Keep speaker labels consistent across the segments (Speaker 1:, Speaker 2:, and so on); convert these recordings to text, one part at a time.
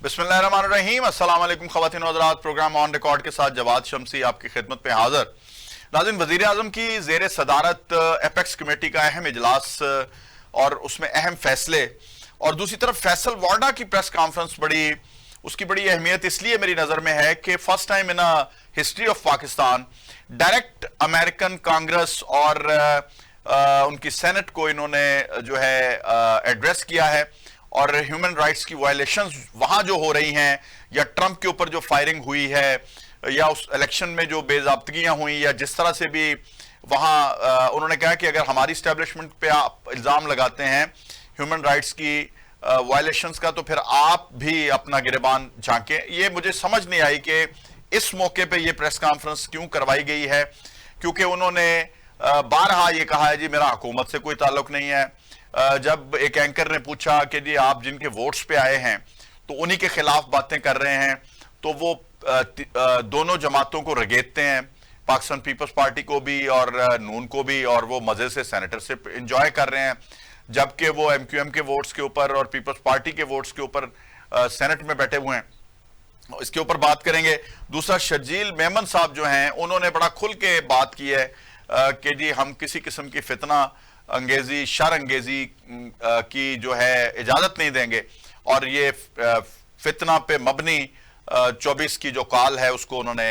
Speaker 1: बिस्मिल्लाहिर्रहमानिर्रहीम। अस्सलाम वालेकुम ख़वातीन व हज़रात। प्रोग्राम ऑन रिकॉर्ड के साथ जवाद शम्सी आपकी खिदमत में हाजिर। नाज़रीन, वज़ीर आज़म की ज़ेर सदारत एपेक्स कमेटी का अहम इजलास और उसमें अहम फैसले, और दूसरी तरफ फैसल वाडा की प्रेस कॉन्फ्रेंस उसकी बड़ी अहमियत इसलिए मेरी नज़र में है कि first time in history of Pakistan direct American Congress और उनकी सेनेट को इन्होंने जो है एड्रेस किया है, और ह्यूमन राइट्स की वायलेशंस वहां जो हो रही हैं, या ट्रंप के ऊपर जो फायरिंग हुई है, या उस इलेक्शन में जो बेज़ाब्तगियां हुई, या जिस तरह से भी वहां उन्होंने कहा कि अगर हमारी स्टैब्लिशमेंट पे आप इल्ज़ाम लगाते हैं ह्यूमन राइट्स की वायलेशंस का, तो फिर आप भी अपना गिरबान झांकें। ये मुझे समझ नहीं आई कि इस मौके पे ये प्रेस कॉन्फ्रेंस क्यों करवाई गई है, क्योंकि उन्होंने बारहा ये कहा है जी मेरा हुकूमत से कोई ताल्लुक नहीं है। जब एक एंकर ने पूछा कि जी आप जिनके वोट्स पे आए हैं तो उन्हीं के खिलाफ बातें कर रहे हैं, तो वो दोनों जमातों को रगेतते हैं, पाकिस्तान पीपल्स पार्टी को भी और नून को भी, और वो मजे से सेनेटरशिप एंजॉय कर रहे हैं, जबकि वो एमक्यूएम के वोट्स के ऊपर और पीपल्स पार्टी के वोट्स के ऊपर सेनेट में बैठे हुए हैं। इसके ऊपर बात करेंगे। दूसरा, शर्जील मेमन साहब जो हैं, उन्होंने बड़ा खुल के बात की है कि जी हम किसी किस्म की फितना अंगेजी, शर अंगेजी की जो है इजाजत नहीं देंगे, और ये फितना पे मबनी 24 की जो कॉल है उसको उन्होंने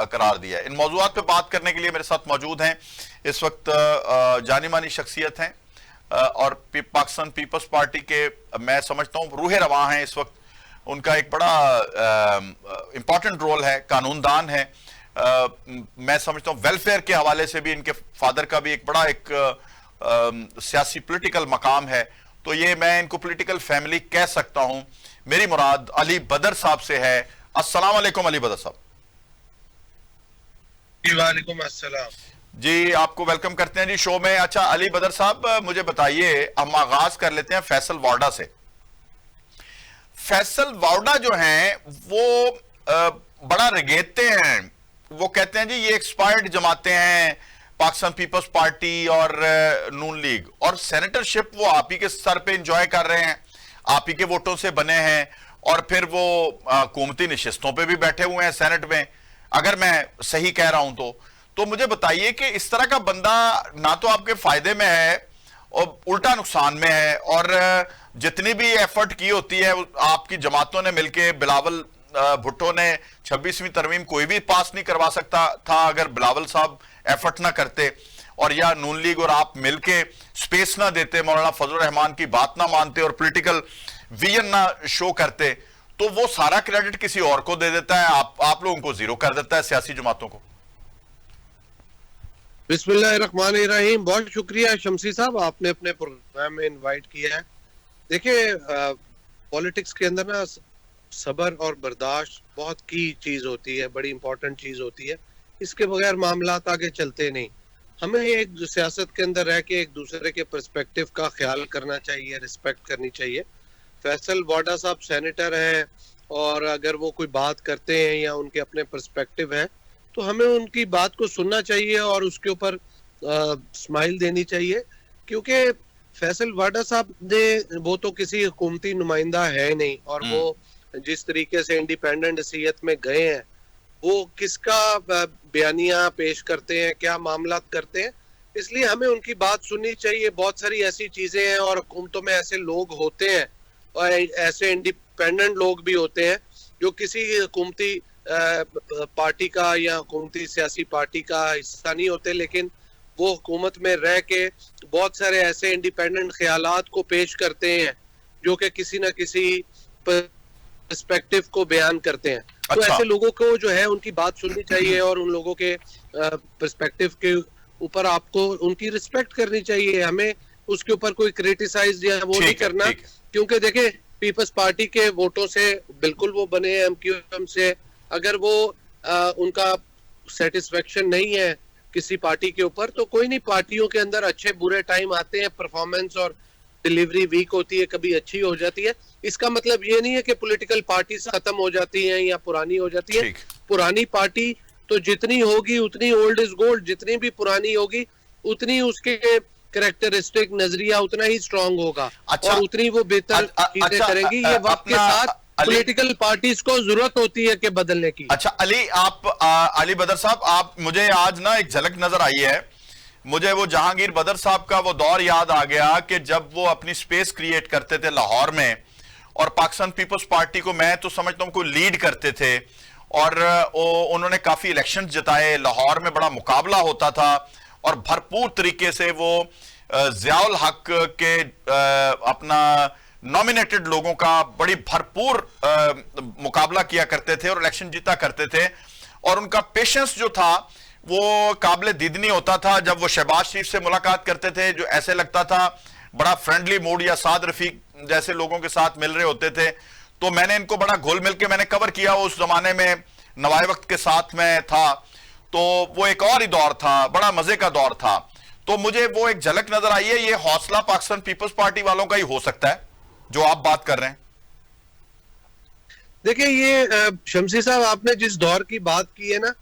Speaker 1: करार दिया है। इन मौजूआत पे बात करने के लिए मेरे साथ मौजूद हैं इस वक्त जानी मानी शख्सियत हैं और पाकिस्तान पीपल्स पार्टी के, मैं समझता हूँ रूह रवां हैं इस वक्त। उनका एक बड़ा इंपॉर्टेंट रोल है, कानूनदान है। मैं समझता हूँ वेलफेयर के हवाले से भी इनके फादर का भी एक बड़ा सियासी पॉलिटिकल मकाम है, तो ये मैं इनको पॉलिटिकल फैमिली कह सकता हूं। मेरी मुराद अली बदर साहब से है। अस्सलाम वालेकुम अली बदर साहब।
Speaker 2: वालेकुम अस्सलाम
Speaker 1: जी, आपको वेलकम करते हैं जी शो में। अच्छा अली बदर साहब, मुझे बताइए, हम आगाज कर लेते हैं फैसल वाडा से। फैसल वाडा जो हैं वो बड़ा रगेतते हैं, वो कहते हैं जी ये एक्सपायर्ड जमाते हैं पाकिस्तान पीपल्स पार्टी और नून लीग, और सेनेटरशिप वो आप ही के सर पे एंजॉय कर रहे हैं, आप ही के वोटों से बने हैं, और फिर वो हुकूमती नशिस्तों पे भी बैठे हुए हैं सेनेट में, अगर मैं सही कह रहा हूं तो मुझे बताइए कि इस तरह का बंदा ना तो आपके फायदे में है और उल्टा नुकसान में है, और जितनी भी एफर्ट की होती है आपकी जमातों ने मिलकर, बिलावल भुट्टो ने 26वीं तरमीम कोई भी पास नहीं करवा सकता था अगर बिलावल साहब एफर्ट ना करते, और या नून लीग और आप मिलके स्पेस ना देते, मौलाना फजल रहमान की बात ना मानते और पॉलिटिकल विजन ना शो करते, तो वो सारा क्रेडिट किसी और को दे देता है, आप लोगों को जीरो कर देता है, सियासी जमातों को।
Speaker 2: बिस्मिल्लाहिर्रहमानिर्रहीम। बहुत शुक्रिया शम्सी साहब, आपने अपने प्रोग्राम में इनवाइट किया है। देखिए, पॉलिटिक्स के अंदर ना सब्र और बर्दाश्त बहुत की चीज होती है, बड़ी इंपॉर्टेंट चीज होती है। इसके बगैर मामलात आगे चलते नहीं। हमें एक सियासत के अंदर रह के एक दूसरे के पर्सपेक्टिव का ख्याल करना चाहिए, रिस्पेक्ट करनी चाहिए। फैसल वाडा साहब सेनेटर हैं, और अगर वो कोई बात करते हैं या उनके अपने पर्सपेक्टिव है, तो हमें उनकी बात को सुनना चाहिए और उसके ऊपर स्माइल देनी चाहिए, क्योंकि फैसल वाडा साहब ने, वो तो किसी हुकूमती नुमाइंदा है नहीं, और वो जिस तरीके से इंडिपेंडेंट हैसियत में गए हैं, वो किसका बयानिया पेश करते हैं, क्या मामला करते हैं, इसलिए हमें उनकी बात सुननी चाहिए। बहुत सारी ऐसी चीजें हैं और हुकूमतों में ऐसे लोग होते हैं और ऐसे इंडिपेंडेंट लोग भी होते हैं जो किसी हुकूमती पार्टी का या हुकूमती सियासी पार्टी का हिस्सा नहीं होते, लेकिन वो हुकूमत में रह के बहुत सारे ऐसे इंडिपेंडेंट ख्यालात को पेश करते हैं जो कि किसी न किसी पर्सपेक्टिव को बयान करते हैं। तो ऐसे लोगों को जो है उनकी बात सुननी चाहिए, और उन लोगों के पर्सपेक्टिव के ऊपर आपको उनकी रिस्पेक्ट करनी चाहिए। हमें उसके ऊपर कोई क्रिटिसाइज या वो नहीं करना, क्योंकि देखे पीपल्स पार्टी के वोटों से बिल्कुल वो बने हैं, एमक्यूएम से। अगर वो उनका सेटिस्फेक्शन नहीं है किसी पार्टी के ऊपर, तो कोई नहीं, पार्टियों के अंदर अच्छे बुरे टाइम आते हैं, परफॉर्मेंस और डिलीवरी वीक होती है, कभी अच्छी हो जाती है। इसका मतलब ये नहीं है कि पॉलिटिकल पार्टी खत्म हो जाती हैं या पुरानी हो जाती है। पुरानी पार्टी तो जितनी होगी उतनी ओल्ड इज गोल्ड, जितनी भी पुरानी होगी उतनी उसके कैरेक्टरिस्टिक नजरिया उतना ही स्ट्रांग होगा, और उतनी वो बेहतर चीजें करेंगी। ये वक्त के साथ पॉलिटिकल पार्टीज को जरूरत होती है कि बदलने की।
Speaker 1: अच्छा अली, अली बदर साहब, आप मुझे आज ना एक झलक नजर आई है, मुझे वो जहांगीर बदर साहब का वो दौर याद आ गया कि जब वो अपनी स्पेस क्रिएट करते थे लाहौर में और पाकिस्तान पीपल्स पार्टी को मैं तो समझता हूं को लीड करते थे, और उन्होंने काफी इलेक्शन जिताए, लाहौर में बड़ा मुकाबला होता था और भरपूर तरीके से वो ज़ियाउल हक के अपना नॉमिनेटेड लोगों का बड़ी भरपूर मुकाबला किया करते थे और इलेक्शन जीता करते थे, और उनका पेशेंस जो था वो काबिल दीदनी होता था। जब वो शहबाज शरीफ से मुलाकात करते थे जो ऐसे लगता था बड़ा फ्रेंडली मूड या साद रफीक जैसे लोगों के साथ मिल रहे होते थे, तो मैंने इनको बड़ा घुल मिल के मैंने कवर किया। उस जमाने में नवाए वक्त के साथ में था, तो वो एक और ही दौर था, बड़ा मजे का दौर था। तो मुझे वो एक झलक नजर आई है, ये हौसला पाकिस्तान पीपल्स पार्टी वालों का ही हो सकता है जो आप बात कर रहे हैं।
Speaker 2: देखिए ये शमसी साहब, आपने जिस दौर की बात की है ना,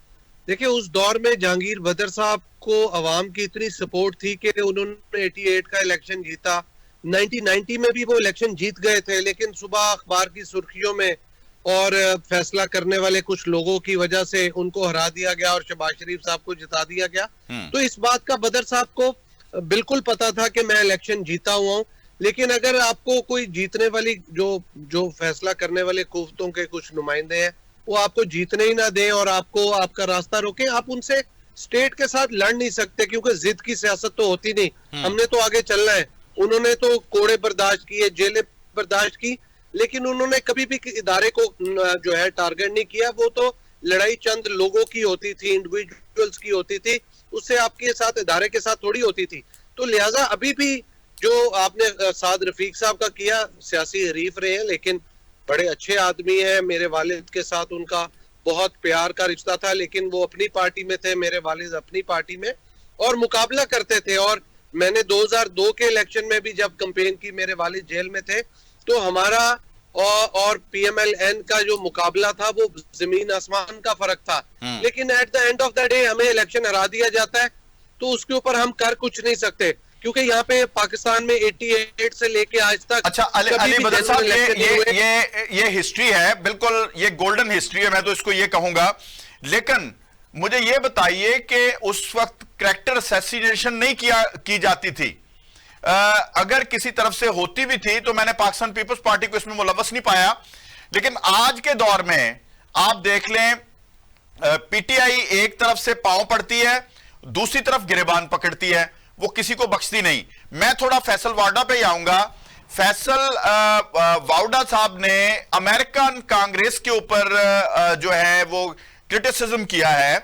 Speaker 2: देखिए उस दौर में जहांगीर बदर साहब को अवाम की इतनी सपोर्ट थी कि उन्होंने 88 का इलेक्शन जीता। 1990 में भी वो इलेक्शन जीत गए थे, लेकिन सुबह अखबार की सुर्खियों में और फैसला करने वाले कुछ लोगों की वजह से उनको हरा दिया गया और शहबाज शरीफ साहब को जिता दिया गया। तो इस बात का बदर साहब को बिल्कुल पता था कि मैं इलेक्शन जीता हुआ हूँ, लेकिन अगर आपको कोई जीतने वाली जो फैसला करने वाले कुव्वतों के कुछ नुमाइंदे हैं वो आपको जीतने ही ना दें और आपको आपका रास्ता रोके, आप उनसे स्टेट के साथ लड़ नहीं सकते, क्योंकि जिद की सियासत तो होती नहीं। हमने तो आगे चलना है। उन्होंने तो कोड़े बर्दाश्त किए, जेलें बर्दाश्त की, लेकिन उन्होंने कभी भी इदारे को जो है टारगेट नहीं किया। वो तो लड़ाई चंद लोगों की होती थी, इंडिविजुअल्स की होती थी, उससे आपके साथ इदारे के साथ थोड़ी होती थी। तो लिहाजा अभी भी जो आपने साद रफीक साहब का किया, सियासी हरीफ रहे हैं लेकिन बड़े अच्छे आदमी हैं। मेरे वालिद के साथ उनका बहुत प्यार का रिश्ता था, लेकिन वो अपनी पार्टी में थे, मेरे वालिद अपनी पार्टी में, और मुकाबला करते थे। और मैंने 2002 के इलेक्शन में भी जब कैंपेन की, मेरे वालिद जेल में थे, तो हमारा और PMLN का जो मुकाबला था वो जमीन आसमान का फर्क था। लेकिन at the end of the day हमें इलेक्शन हरा दिया जाता है, तो उसके ऊपर हम कर कुछ नहीं सकते, क्योंकि यहाँ पे पाकिस्तान में 88 से लेके आज तक।
Speaker 1: अच्छा अली बदर साहब, ये हिस्ट्री है, बिल्कुल ये गोल्डन हिस्ट्री है, मैं तो इसको ये कहूंगा। लेकिन मुझे ये बताइए कि उस वक्त कैरेक्टर असैसिनेशन नहीं की जाती थी। अगर किसी तरफ से होती भी थी तो मैंने पाकिस्तान पीपल्स पार्टी को इसमें मुलव्वस नहीं पाया। लेकिन आज के दौर में आप देख लें, PTI एक तरफ से पांव पड़ती है, दूसरी तरफ गिरेबान पकड़ती है, वो किसी को बख्शती नहीं। मैं थोड़ा फैसल वाडा पे आऊंगा। फैसल वाडा साहब ने अमेरिकन कांग्रेस के ऊपर जो है वो क्रिटिसिज्म किया है,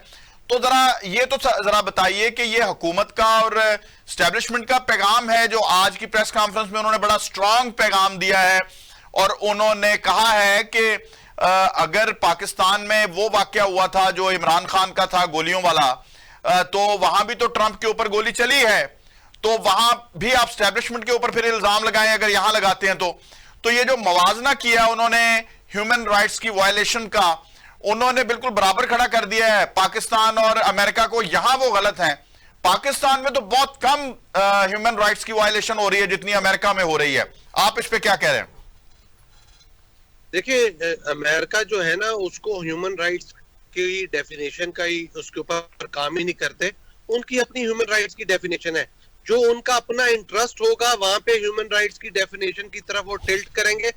Speaker 1: तो जरा बताइए कि ये हुकूमत का और एस्टेब्लिशमेंट का पैगाम है जो आज की प्रेस कॉन्फ्रेंस में उन्होंने बड़ा स्ट्रांग पैगाम दिया है, और उन्होंने कहा है कि अगर पाकिस्तान में वो वाकया हुआ था जो इमरान खान का था गोलियों वाला, तो वहां भी तो ट्रंप के ऊपर गोली चली है, तो वहां भी आप एस्टेब्लिशमेंट के ऊपर फिर इल्जाम लगाएं अगर यहां लगाते हैं तो ये जो मवाजना किया उन्होंने ह्यूमन राइट्स की वायलेशन का, उन्होंने बिल्कुल बराबर खड़ा कर दिया है पाकिस्तान और अमेरिका को। यहां वो गलत हैं, पाकिस्तान में तो बहुत कम ह्यूमन राइट्स की वायलेशन हो रही है जितनी अमेरिका में हो रही है। आप इस पे क्या कह रहे हैं?
Speaker 2: देखिए अमेरिका जो है ना, उसको ह्यूमन राइट्स की डेफिनेशन का ही उसके ऊपर काम ही नहीं करते। उनकी अपनी ह्यूमन राइट्स की डेफिनेशन है, जो उनका अपना इंटरेस्ट होगा वहां पे ह्यूमन राइट्स की डेफिनेशन की तरफ वो टिल्ट करेंगे।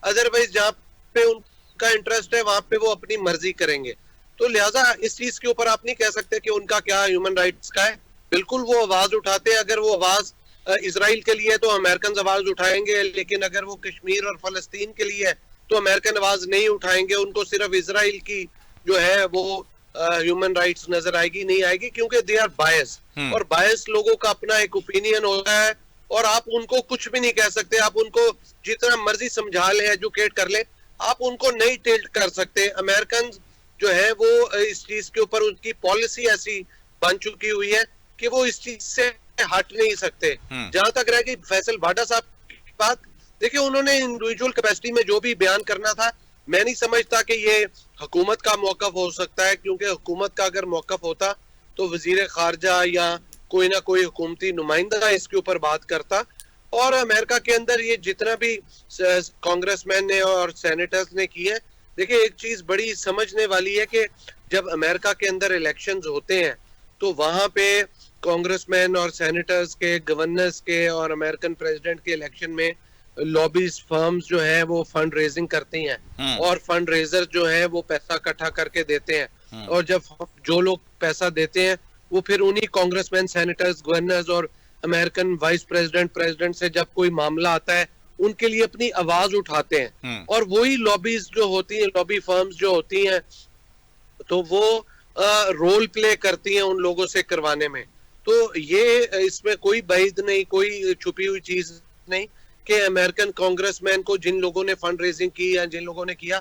Speaker 2: अदरवाइज जहां पे उनका इंटरेस्ट है वहां पे वो अपनी मर्जी करेंगे। तो लिहाजा इस चीज के ऊपर आप नहीं कह सकते कि उनका क्या ह्यूमन राइट्स का है। बिल्कुल वो आवाज उठाते हैं। अगर वो आवाज इसराइल के लिए तो अमेरिकन आवाज उठाएंगे, लेकिन अगर वो कश्मीर और फलस्तीन के लिए है तो अमेरिकन आवाज नहीं उठाएंगे। उनको सिर्फ इसराइल की जो है वो ह्यूमन राइट्स नजर आएगी, नहीं आएगी, क्योंकि दे आर बायस, और बायस लोगों का अपना एक ओपिनियन होता है और आप उनको कुछ भी नहीं कह सकते। आप उनको जितना मर्जी समझा ले, एजुकेट कर ले, आप उनको नहीं टिल्ट कर सकते। अमेरिकन जो है वो इस चीज के ऊपर उनकी पॉलिसी ऐसी बन चुकी हुई है कि वो इस चीज से हट नहीं सकते। जहां तक रह गई फैसल वाडा साहब की बात, देखिए उन्होंने इंडिविजुअल कैपेसिटी में जो भी बयान करना था, मैं नहीं समझता कि ये हुकूमत का मौकफ हो सकता है, क्योंकि हुकूमत का अगर मौकफ होता तो वजीर खारजा या कोई ना कोई हुकूमती नुमाइंदा इसके ऊपर बात करता। और अमेरिका के अंदर ये जितना भी कांग्रेसमैन ने और सेनेटर्स ने की है, देखिए एक चीज बड़ी समझने वाली है कि जब अमेरिका के अंदर इलेक्शंस होते हैं तो वहां पे कांग्रेसमैन और सेनेटर्स के, गवर्नर्स के और अमेरिकन प्रेसिडेंट के इलेक्शन में लॉबीज फर्म्स जो है वो फंड रेजिंग करती हैं और फंड रेजर जो है वो पैसा इकट्ठा करके देते हैं और जब जो लोग पैसा देते हैं वो फिर उन्हीं कांग्रेसमैन, सेनेटर्स, गवर्नर्स और अमेरिकन वाइस प्रेसिडेंट, प्रेसिडेंट से जब कोई मामला आता है उनके लिए अपनी आवाज उठाते हैं और वही लॉबीज जो होती हैं, लॉबी फर्म्स जो होती हैं, तो वो रोल प्ले करती हैं उन लोगों से करवाने में। तो ये इसमें कोई बैद नहीं, कोई छुपी हुई चीज नहीं कि अमेरिकन कांग्रेसमैन को जिन लोगों ने फंड रेजिंग की या जिन लोगों ने किया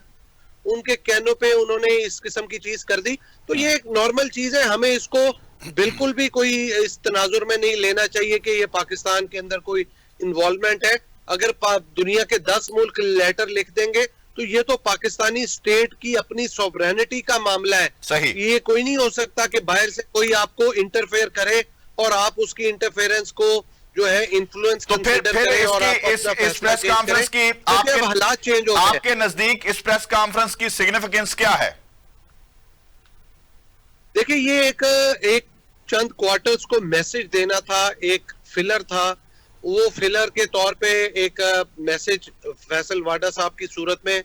Speaker 2: उनके कहनों पे उन्होंने इस किस्म की चीज कर दी। तो ये एक नॉर्मल चीज है, हमें इसको बिल्कुल भी कोई इस तनाजुर में नहीं लेना चाहिए कि ये पाकिस्तान के अंदर कोई इन्वॉल्वमेंट है। अगर दुनिया के 10 मुल्क लेटर लिख देंगे तो ये तो पाकिस्तानी स्टेट की अपनी सॉवरेनिटी का मामला है।
Speaker 1: सही।
Speaker 2: ये कोई नहीं हो सकता कि बाहर से कोई आपको इंटरफेयर करे और आप उसकी इंटरफेरेंस को जो है इन्फ्लुएंस
Speaker 1: तो फिर
Speaker 2: और
Speaker 1: इस प्रेस कॉन्फ्रेंस की
Speaker 2: हालात चेंज हो गए।
Speaker 1: आपके नजदीक इस प्रेस कॉन्फ्रेंस की सिग्निफिकेंस क्या है?
Speaker 2: देखिए ये एक चंद क्वार्टर्स को मैसेज देना था, एक फिलर था, वो फिलर के तौर पे एक मैसेज फैसल वाडा साहब की सूरत में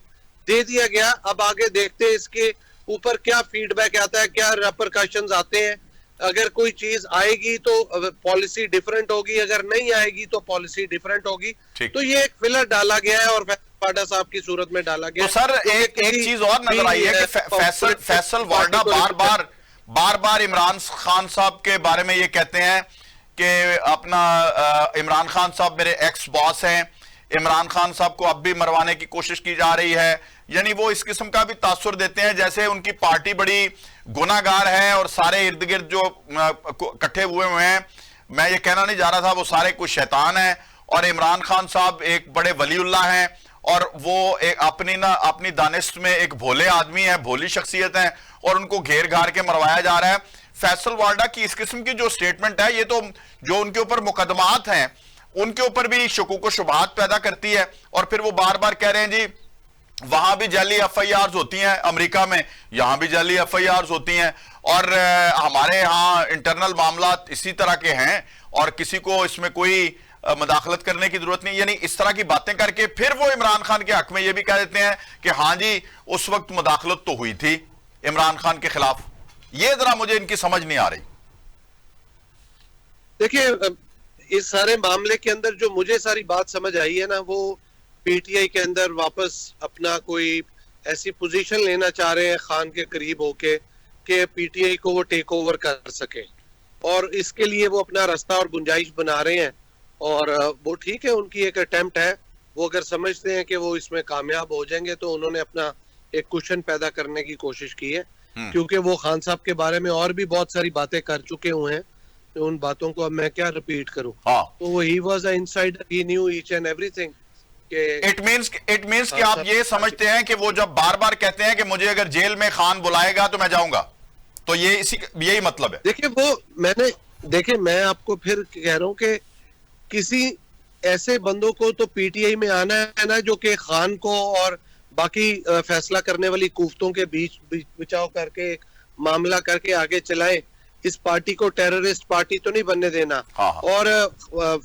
Speaker 2: दे दिया गया। अब आगे देखते हैं इसके ऊपर क्या फीडबैक आता है, क्या रेपरकशंस आते हैं। अगर कोई चीज आएगी तो पॉलिसी डिफरेंट होगी, अगर नहीं आएगी तो पॉलिसी डिफरेंट होगी। तो ये एक फिलर डाला गया है और वाडा साहब की सूरत में डाला गया।
Speaker 1: तो सर एक चीज और नजर आई है कि फैसल वाडा बार बार इमरान खान साहब के बारे में ये कहते हैं कि अपना इमरान खान साहब मेरे एक्स बॉस हैं, इमरान खान साहब को अब भी मरवाने की कोशिश की जा रही है। यानी वो इस किस्म का भी तासुर देते हैं जैसे उनकी पार्टी बड़ी गुनाहगार है और सारे इर्द गिर्द जो इकट्ठे हुए हैं, मैं ये कहना नहीं जा रहा था, वो सारे कुछ शैतान हैं और इमरान खान साहब एक बड़े वलीउल्लाह हैं और वो एक अपनी दानिश में एक भोले आदमी है, भोली शख्सियत है और उनको घेर घार के मरवाया जा रहा है। फैसल वाडा की इस किस्म की जो स्टेटमेंट है ये तो जो उनके ऊपर मुकदमात हैं उनके ऊपर भी शकूक व शुबहात पैदा करती है। और फिर वो बार बार कह रहे हैं जी वहां भी जाली एफआईआर होती हैं, अमेरिका में यहां भी जाली एफआईआर होती हैं और हमारे यहाँ इंटरनल मामला इसी तरह के हैं और किसी को इसमें कोई मदाखलत करने की जरूरत नहीं। यानी इस तरह की बातें करके फिर वो इमरान खान के हक में ये भी कह देते हैं कि हाँ जी उस वक्त मुदाखलत तो हुई थी इमरान खान के खिलाफ। ये जरा मुझे इनकी समझ नहीं आ रही।
Speaker 2: देखिए इस सारे मामले के अंदर जो मुझे सारी बात समझ आई है ना, वो पीटीआई के अंदर वापस अपना कोई ऐसी पोजीशन लेना चाह रहे हैं खान के करीब होके कि पीटीआई को वो टेक ओवर कर सके और इसके लिए वो अपना रास्ता और गुंजाइश बना रहे हैं और वो ठीक है, उनकी एक अटेम्प्ट है। वो अगर समझते हैं कि वो इसमें कामयाब हो जाएंगे तो उन्होंने अपना एक कुशन पैदा करने की कोशिश की है, क्योंकि वो खान साहब के बारे में और भी बहुत सारी बातें कर चुके हुए हैं, तो उन बातों को अब मैं क्या रिपीट करूं। तो वो he was a insider, he knew each and everything.
Speaker 1: It means कि आप ये समझते हैं कि वो जब बार बार कहते हैं कि मुझे अगर जेल में खान बुलाएगा तो मैं जाऊंगा, तो ये यही मतलब है।
Speaker 2: देखिए मैं आपको फिर कह रहा हूं कि किसी ऐसे बंदों को तो पीटीआई में आना है ना जो कि खान को और बाकी फैसला करने वाली कुफ्तों के बीच बचाव करके एक मामला करके आगे चलाए। इस पार्टी को टेररिस्ट पार्टी तो नहीं बनने देना। और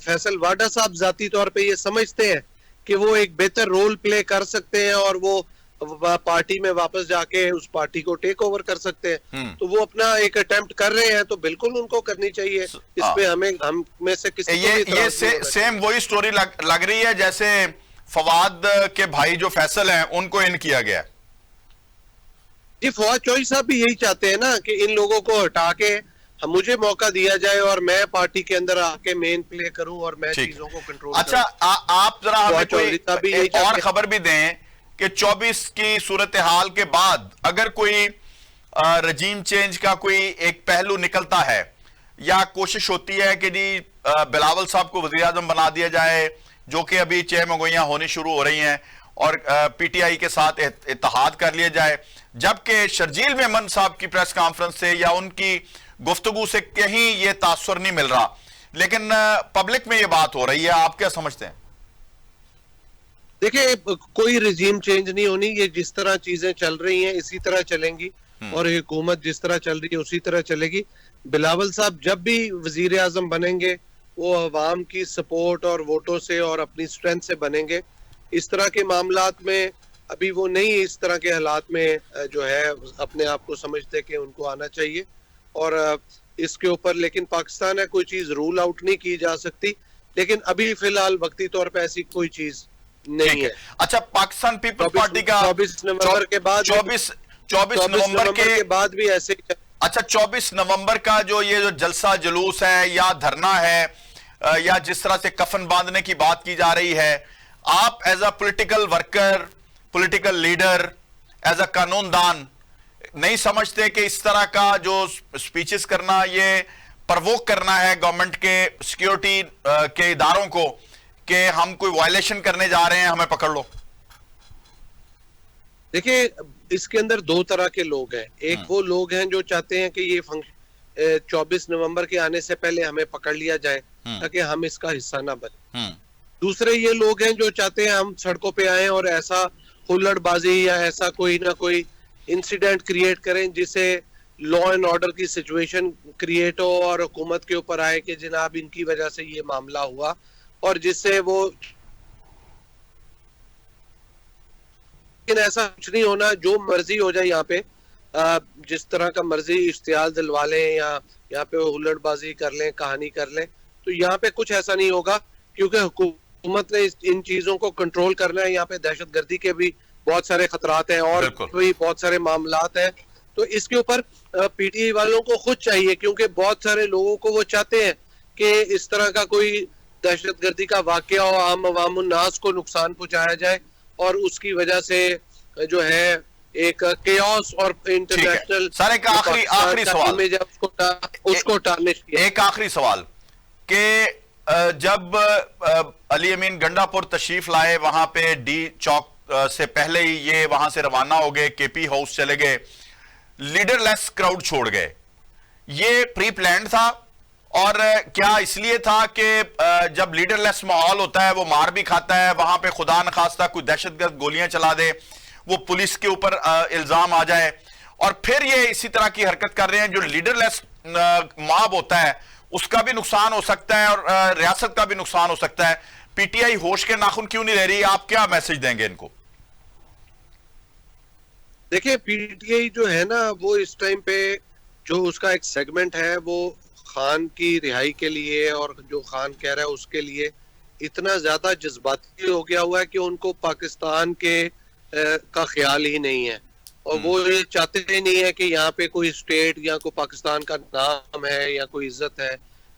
Speaker 2: फैसल वाडा साहब जाती तौर पे ये समझते हैं कि वो एक बेहतर रोल प्ले कर सकते हैं और वो पार्टी में वापस जाके उस पार्टी को टेक ओवर कर सकते हैं। तो वो अपना एक अटेम्प्ट कर रहे हैं, तो बिल्कुल उनको करनी चाहिए। इसमें हम में से किसी
Speaker 1: ये सेम वही स्टोरी लग रही है जैसे फवाद के भाई जो फैसल हैं उनको इन किया गया।
Speaker 2: जी फवाद चौधरी साहब भी यही चाहते हैं ना कि इन लोगों को हटा के मुझे मौका दिया जाए और मैं पार्टी के अंदर आके मेन प्ले करूं और मैं चीजों को कंट्रोल।
Speaker 1: अच्छा आप जरा हमें कोई और खबर भी दें कि 24 की सूरत हाल के बाद अगर कोई रजीम चेंज का कोई एक पहलू निकलता है या कोशिश होती है कि जी बिलावल साहब को वज़ीर आज़म बना दिया जाए, जो कि अभी चहमगोइयां होनी शुरू हो रही हैं और पीटीआई के साथ इत्तेहाद कर लिया जाए, जबकि शर्जील मेमन साहब की प्रेस कॉन्फ्रेंस से या उनकी गुफ्तगू से कहीं ये तासुर नहीं मिल रहा। लेकिन पब्लिक में ये बात हो रही है, आप क्या समझते हैं?
Speaker 2: देखिए, कोई रिजीम चेंज नहीं होनी, ये जिस तरह चीजें चल रही हैं इसी तरह चलेंगी, और हुकूमत जिस तरह चल रही है उसी तरह चलेगी। बिलावल साहब जब भी वजीर आजम बनेंगे वो अवाम की सपोर्ट और वोटों से और अपनी स्ट्रेंथ से बनेंगे। इस तरह के मामलात में अभी वो नहीं, इस तरह के हालात में जो है अपने आप को समझते कि उनको आना चाहिए, और इसके ऊपर लेकिन पाकिस्तान है, कोई चीज रूल आउट नहीं की जा सकती, लेकिन अभी फिलहाल वक्ती तौर पे ऐसी कोई चीज नहीं है।
Speaker 1: अच्छा, पाकिस्तान पीपल्स पार्टी का
Speaker 2: 24 नवंबर के बाद
Speaker 1: 24 नवंबर के
Speaker 2: बाद भी ऐसे।
Speaker 1: अच्छा, 24 नवंबर का जो ये जो जलसा जुलूस है या धरना है या जिस तरह से कफन बांधने की बात की जा रही है, आप as a political worker, political leader, as a कानूनदान नहीं समझते कि इस तरह का जो स्पीचेस करना ये प्रवोक करना है गवर्नमेंट के सिक्योरिटी के इदारों को कि हम कोई वायलेशन करने जा रहे हैं, हमें पकड़ लो?
Speaker 2: देखिए, इसके अंदर दो तरह के लोग हैं। एक वो लोग हैं जो चाहते हैं कि ये फंक्शन 24 नवंबर के आने से पहले हमें पकड़ लिया जाए ताकि हम इसका हिस्सा ना बने। दूसरे ये लोग हैं जो चाहते हैं हम सड़कों पे आए और ऐसा हुल्लड़बाजी या ऐसा कोई ना कोई इंसिडेंट क्रिएट करें जिससे लॉ एंड ऑर्डर की सिचुएशन क्रिएट हो और हुकूमत के ऊपर आए कि जनाब इनकी वजह से ये मामला हुआ, और जिससे वो, लेकिन ऐसा कुछ नहीं होना। जो मर्जी हो जाए यहाँ पे, जिस तरह का मर्जी इश्तियाल दिलवा लें या यहाँ पे हुल्लड़बाजी कर लें, कहानी कर लें, तो यहाँ पे कुछ ऐसा नहीं होगा, क्योंकि हुकूमत ने इन चीजों को कंट्रोल करना है। यहाँ पे दहशतगर्दी के भी बहुत सारे खतरात हैं और भी बहुत सारे मामलात हैं। तो इसके ऊपर पीटीआई वालों को खुद चाहिए, क्योंकि बहुत सारे लोगों को वो चाहते हैं कि इस तरह का कोई दहशतगर्दी का वाकया हो, आम अवाम उन्नास को नुकसान पहुंचाया जाए और उसकी वजह से जो है एक केओस और इंटरनेशनल।
Speaker 1: सर, एक आखिरी सवाल में जब
Speaker 2: उसको टालने चाहिए।
Speaker 1: एक आखिरी सवाल कि जब अली अमीन गंडापुर तशरीफ लाए, वहां पे डी चौक से पहले ही ये वहां से रवाना हो गए, केपी हाउस चले गए, लीडरलेस क्राउड छोड़ गए, ये प्री प्लान्ड था? और क्या इसलिए था कि जब लीडरलेस माहौल होता है वो मार भी खाता है, वहां पे खुदा न खास्ता कोई दहशतगर्द गोलियां चला दे, वो पुलिस के ऊपर इल्जाम आ जाए, और फिर ये इसी तरह की हरकत कर रहे हैं? जो लीडरलेस मॉब होता है उसका भी नुकसान हो सकता है और रियासत का भी नुकसान हो सकता है। पीटीआई होश के नाखून क्यों नहीं रह रही? आप क्या मैसेज देंगे इनको?
Speaker 2: देखिए, पीटीआई जो है ना, वो इस टाइम पे जो उसका एक सेगमेंट है वो खान की रिहाई के लिए, और जो खान कह रहा है उसके लिए इतना ज्यादा जज्बाती हो गया हुआ है कि उनको पाकिस्तान के का ख्याल ही नहीं है, और वो ये चाहते ही नहीं है कि यहाँ पे कोई स्टेट या कोई पाकिस्तान का नाम है या कोई इज्जत है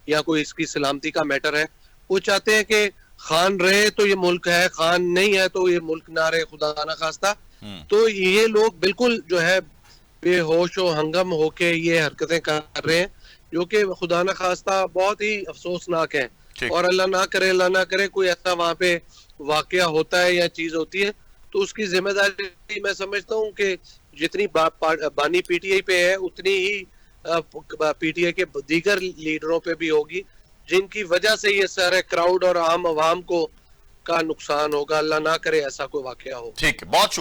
Speaker 2: या कोई इसकी सलामती का मैटर है। वो चाहते हैं कि खान रहे तो ये मुल्क है, खान नहीं है तो ये मुल्क ना रहे, खुदा ना खास्ता। तो ये लोग बिल्कुल जो है बेहोश व हंगम होके ये हरकतें कर रहे हैं, जो कि खुदा ना खास्ता बहुत ही अफसोसनाक है। और अल्लाह ना करे कोई ऐसा वहां पे वाकया होता है या चीज होती है तो उसकी जिम्मेदारी मैं समझता हूँ कि जितनी बानी पीटीआई पे है उतनी ही पीटीआई के दीगर लीडरों पे भी होगी, जिनकी वजह से ये सारे क्राउड और आम आवाम को का नुकसान होगा। अल्लाह ना करे ऐसा कोई वाकया हो।
Speaker 1: ठीक है, बहुत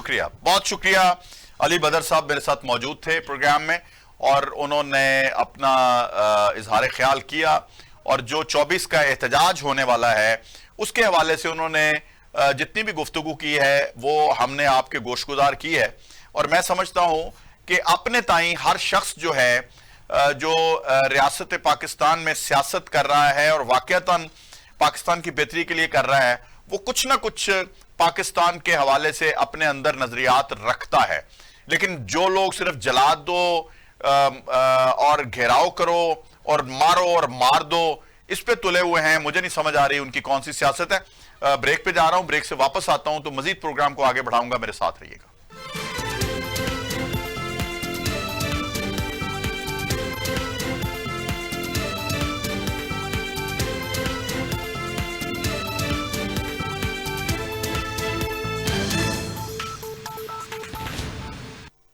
Speaker 1: शुक्रिया। अली बदर साहब मेरे साथ मौजूद थे प्रोग्राम में और उन्होंने अपना इजहार ख्याल किया, और जो 24 का एहतजाज होने वाला है उसके हवाले से उन्होंने जितनी भी गुफ्तगू की है वो हमने आपके गोशगुजार की है। और मैं समझता हूं कि अपने ताई हर शख्स जो है जो रियासत पाकिस्तान में सियासत कर रहा है और वाकईतन पाकिस्तान की बेहतरी के लिए कर रहा है, वो कुछ ना कुछ पाकिस्तान के हवाले से अपने अंदर नजरियात रखता है। लेकिन जो लोग सिर्फ जला दो और घेराव करो और मारो और मार दो, इस पे तुले हुए हैं, मुझे नहीं समझ आ रही उनकी कौन सी सियासत है। ब्रेक पे जा रहा हूं, ब्रेक से वापस आता हूं तो मजीद प्रोग्राम को आगे बढ़ाऊंगा, मेरे साथ रहिएगा।